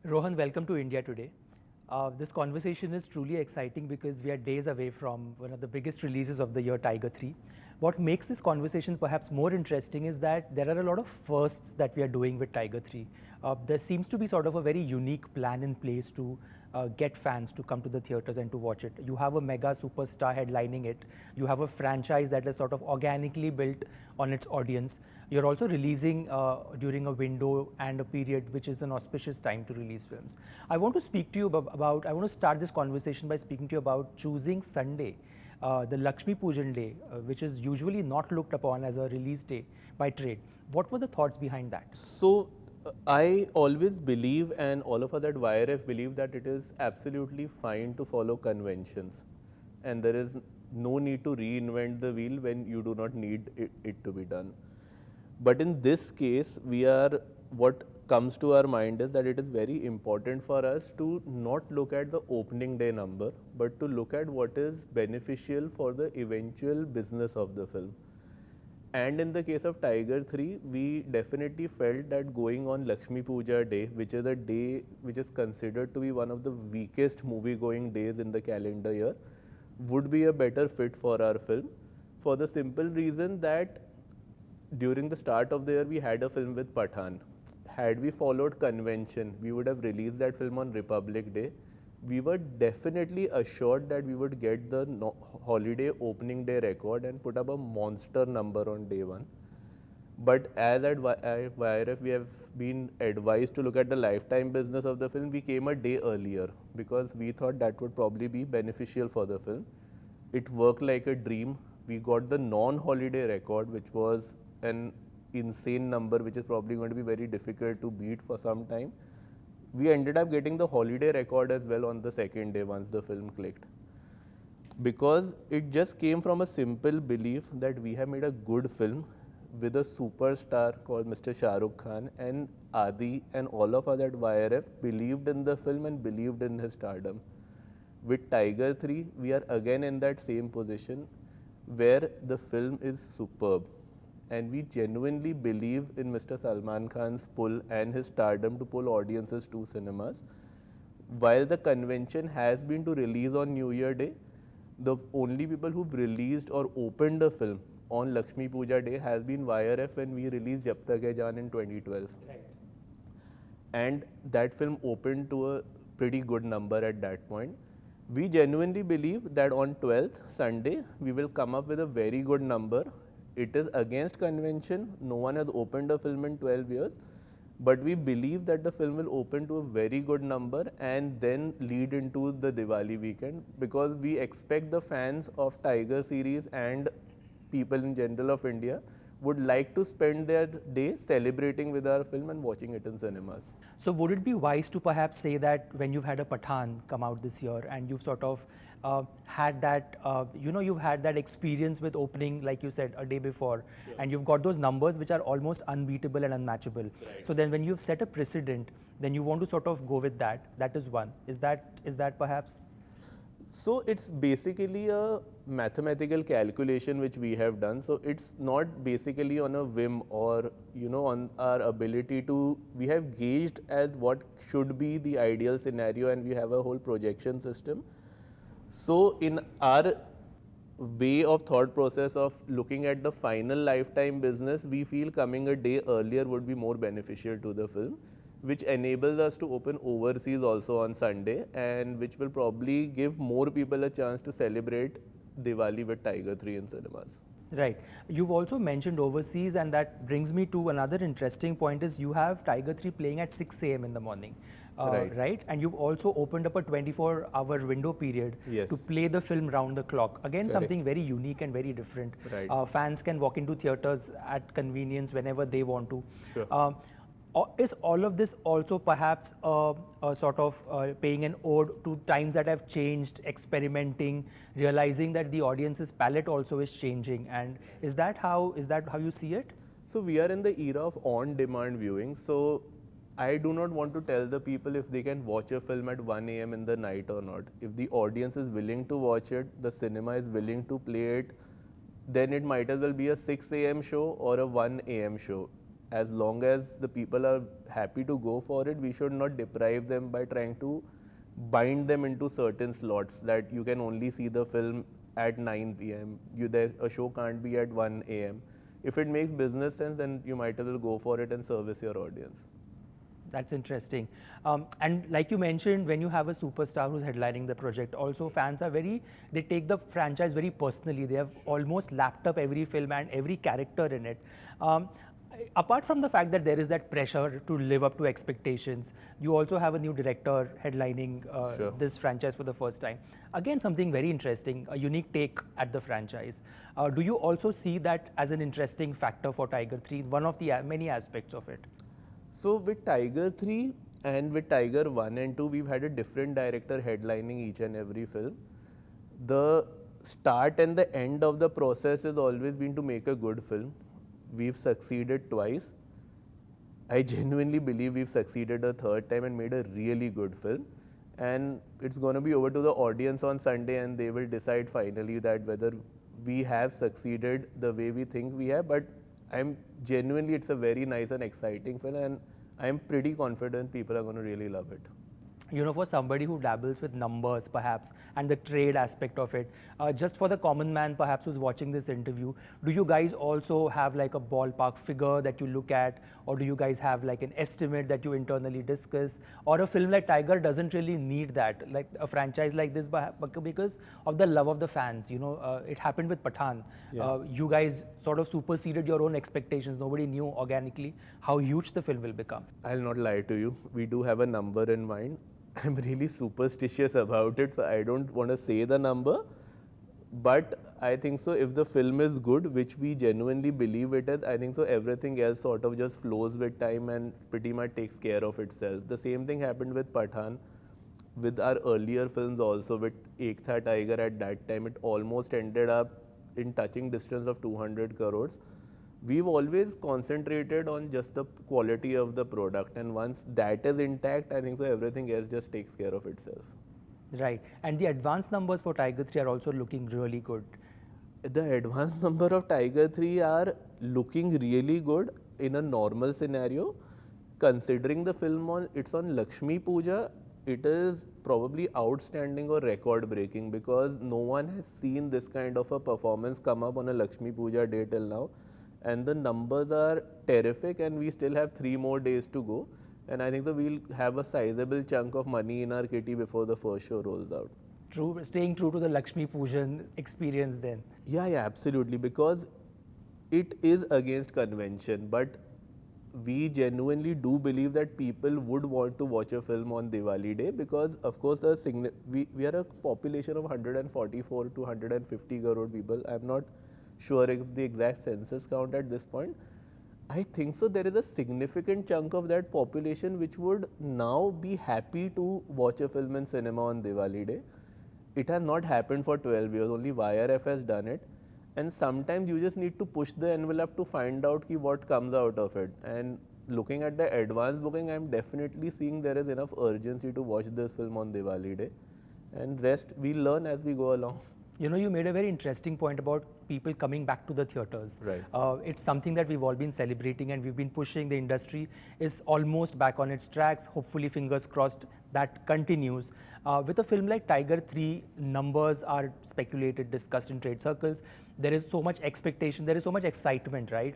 Rohan, welcome to India today. This conversation is truly exciting because we are days away from one of the biggest releases of the year, Tiger 3. What makes this conversation perhaps more interesting is that there are a lot of firsts that we are doing with Tiger 3. There seems to be sort of a very unique plan in place to get fans to come to the theatres and to watch it. You have a mega superstar headlining it. You have a franchise that is sort of organically built on its audience. You're also releasing during a window and a period which is an auspicious time to release films. I want to speak to you I want to start this conversation by speaking to you about choosing Sunday, the Lakshmi Pujan day, which is usually not looked upon as a release day by trade. What were the thoughts behind that? So, I always believe, and all of us at YRF believe, that it is absolutely fine to follow conventions, and there is no need to reinvent the wheel when you do not need it to be done. But in this case, what comes to our mind is that it is very important for us to not look at the opening day number, but to look at what is beneficial for the eventual business of the film. And in the case of Tiger 3, we definitely felt that going on Lakshmi Puja day, which is a day which is considered to be one of the weakest movie-going days in the calendar year, would be a better fit for our film, for the simple reason that during the start of the year we had a film with Pathaan. Had we followed convention, we would have released that film on Republic Day. We were definitely assured that we would get the holiday opening day record and put up a monster number on day one. But as at YRF we have been advised to look at the lifetime business of the film, we came a day earlier because we thought that would probably be beneficial for the film. It worked like a dream. We got the non-holiday record, which was an insane number, which is probably going to be very difficult to beat for some time. We ended up getting the holiday record as well on the second day once the film clicked. Because it just came from a simple belief that we have made a good film with a superstar called Mr. Shah Rukh Khan, and Adi and all of us at YRF believed in the film and believed in his stardom. With Tiger 3, we are again in that same position where the film is superb. And we genuinely believe in Mr. Salman Khan's pull and his stardom to pull audiences to cinemas. While the convention has been to release on New Year Day, the only people who've released or opened the film on Lakshmi Puja Day has been YRF when we released Jab Tak Hai Jaan in 2012. Right. And that film opened to a pretty good number at that point. We genuinely believe that on 12th, Sunday, we will come up with a very good number. It is against convention. No one has opened a film in 12 years. But we believe that the film will open to a very good number and then lead into the Diwali weekend, because we expect the fans of Tiger series and people in general of India would like to spend their day celebrating with our film and watching it in cinemas. So would it be wise to perhaps say that when you've had a Pathaan come out this year and you've sort of had that, you've had that experience with opening, like you said, a day before, Sure. and you've got those numbers which are almost unbeatable and unmatchable. Right. So then when you've set a precedent, then you want to sort of go with that. That is one. Is that perhaps? So it's basically a mathematical calculation which we have done. So it's not basically on a whim or on our ability to. We have gauged at what should be the ideal scenario, and we have a whole projection system. So in our way of thought process of looking at the final lifetime business, we feel coming a day earlier would be more beneficial to the film, which enables us to open overseas also on Sunday, and which will probably give more people a chance to celebrate Diwali with Tiger 3 in cinemas. Right. You've also mentioned overseas, and that brings me to another interesting point is you have Tiger 3 playing at 6 a.m. in the morning. Right. And you've also opened up a 24-hour window period Yes. to play the film round the clock. Again, Correct. something very unique and very different. Right. Fans can walk into theaters at convenience whenever they want to. Sure. Is all of this also perhaps sort of paying an ode to times that have changed, experimenting, realizing that the audience's palette also is changing? And is that how you see it? So we are in the era of on-demand viewing. So I do not want to tell the people if they can watch a film at 1 a.m. in the night or not. If the audience is willing to watch it, the cinema is willing to play it, then it might as well be a 6 a.m. show or a 1 a.m. show. as long as the people are happy to go for it, we should not deprive them by trying to bind them into certain slots that you can only see the film at 9 p.m. A show can't be at 1 a.m. If it makes business sense, then you might as well go for it and service your audience. That's interesting. And like you mentioned, when you have a superstar who's headlining the project, also fans are they take the franchise very personally. They have almost lapped up every film and every character in it. Apart from the fact that there is that pressure to live up to expectations, you also have a new director headlining Sure. this franchise for the first time. Again, something very interesting, a unique take at the franchise. Do you also see that as an interesting factor for Tiger 3, one of the many aspects of it? So with Tiger 3 and with Tiger 1 and 2, we've had a different director headlining each and every film. The start and the end of the process has always been to make a good film. We've succeeded twice. I genuinely believe we've succeeded a third time and made a really good film. And it's going to be over to the audience on Sunday, and they will decide finally that whether we have succeeded the way we think we have. But it's a very nice and exciting film, and I'm pretty confident people are going to really love it. You know, for somebody who dabbles with numbers perhaps and the trade aspect of it, just for the common man perhaps who's watching this interview, do you guys also have like a ballpark figure that you look at, or do you guys have like an estimate that you internally discuss? Or a film like Tiger doesn't really need that, like a franchise like this, because of the love of the fans. You know, it happened with Pathaan. Yeah. You guys sort of superseded your own expectations. Nobody knew organically how huge the film will become. I'll not lie to you. We do have a number in mind. I'm really superstitious about it, so I don't want to say the number. But I think so, if the film is good, which we genuinely believe it is, I think so everything else sort of just flows with time and pretty much takes care of itself. The same thing happened with Pathaan, with our earlier films also, with Ek Tha Tiger at that time, it almost ended up in touching distance of 200 crores. We've always concentrated on just the quality of the product, and once that is intact, I think so everything else just takes care of itself. Right. And the advance numbers for Tiger 3 are also looking really good. The advance number of Tiger 3 are looking really good in a normal scenario. Considering the film it's on Lakshmi Puja, it is probably outstanding or record breaking, because no one has seen this kind of a performance come up on a Lakshmi Puja day till now. And the numbers are terrific, and we still have 3 more days to go. And I think that we'll have a sizable chunk of money in our kitty before the first show rolls out. True, staying true to the Lakshmi Pujan experience then. Yeah, absolutely, because it is against convention, but we genuinely do believe that people would want to watch a film on Diwali day, because of course we are a population of 144 to 150 crore people. I'm not sure if the exact census count at this point. I think so there is a significant chunk of that population which would now be happy to watch a film in cinema on Diwali day. It has not happened for 12 years, only YRF has done it. And sometimes you just need to push the envelope to find out what comes out of it. And looking at the advance booking, I'm definitely seeing there is enough urgency to watch this film on Diwali day. And rest, we'll learn as we go along. You know, you made a very interesting point about people coming back to the theatres. Right. It's something that we've all been celebrating, and we've been pushing. The industry is almost back on its tracks. Hopefully, fingers crossed, that continues. With a film like Tiger 3, numbers are speculated, discussed in trade circles. There is so much expectation, there is so much excitement, right?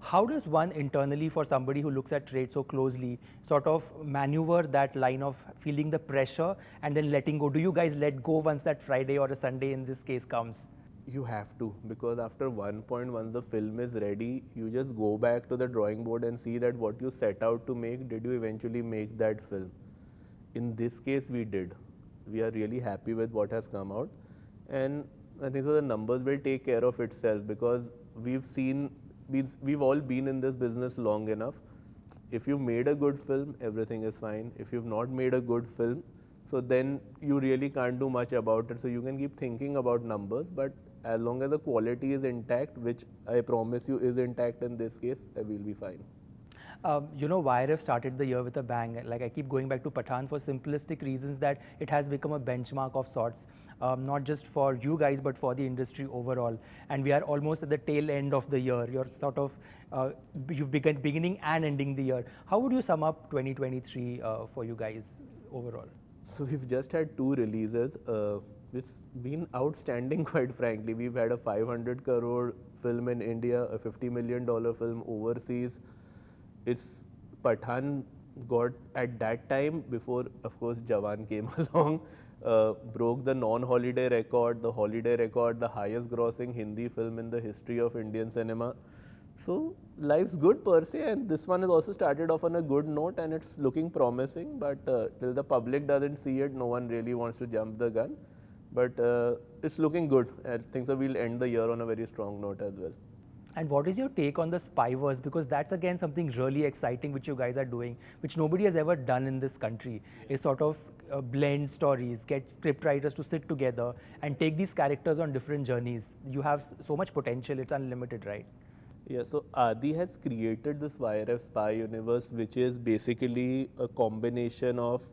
How does one internally, for somebody who looks at trade so closely, sort of maneuver that line of feeling the pressure and then letting go? Do you guys let go once that Friday or a Sunday in this case comes? You have to, because after one point, once the film is ready, you just go back to the drawing board and see that what you set out to make, did you eventually make that film? In this case, we did. We are really happy with what has come out. And I think so the numbers will take care of itself, because we've all been in this business long enough. If you've made a good film, everything is fine. If you've not made a good film, so then you really can't do much about it. So you can keep thinking about numbers, but as long as the quality is intact, which I promise you is intact in this case, we'll be fine. YRF started the year with a bang. Like I keep going back to Pathaan for simplistic reasons that it has become a benchmark of sorts, not just for you guys but for the industry overall. And we are almost at the tail end of the year. You're sort of you've begun beginning and ending the year. How would you sum up 2023 for you guys overall? So we've just had 2 releases. It's been outstanding, quite frankly. We've had a 500 crore film in India, a $50 million film overseas. It's Pathaan got at that time, before of course Jawan came along, broke the non-holiday record, the holiday record, the highest grossing Hindi film in the history of Indian cinema. So life's good per se, and this one has also started off on a good note, and it's looking promising. But till the public doesn't see it, no one really wants to jump the gun. But it's looking good. I think so. We'll end the year on a very strong note as well. And what is your take on the spyverse? Because that's again something really exciting which you guys are doing, which nobody has ever done in this country, is sort of blend stories, get script writers to sit together and take these characters on different journeys. You have so much potential, it's unlimited, right? Yeah, so Adi has created this YRF spy universe, which is basically a combination of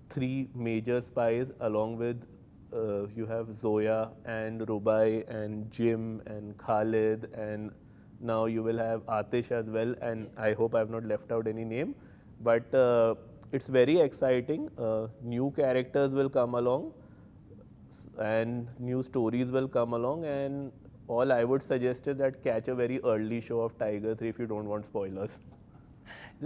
3 major spies, along with you have Zoya and Rubai and Jim and Khalid, and now you will have Atish as well, and I hope I have not left out any name. But it's very exciting. New characters will come along and new stories will come along, and all I would suggest is that catch a very early show of Tiger 3 if you don't want spoilers.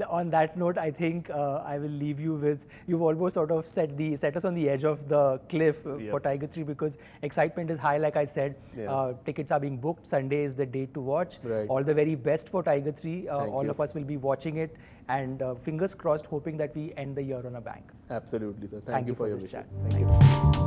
On that note, I think I will leave you with, you've almost sort of set us on the edge of the cliff for Tiger 3, because excitement is high, like I said. Tickets are being booked. Sunday is the date to watch. Right. All the very best for Tiger 3. All you. of us will be watching it, and fingers crossed, hoping that we end the year on a bang. Absolutely, sir. Thank you for your this wishes. chat. Thank you.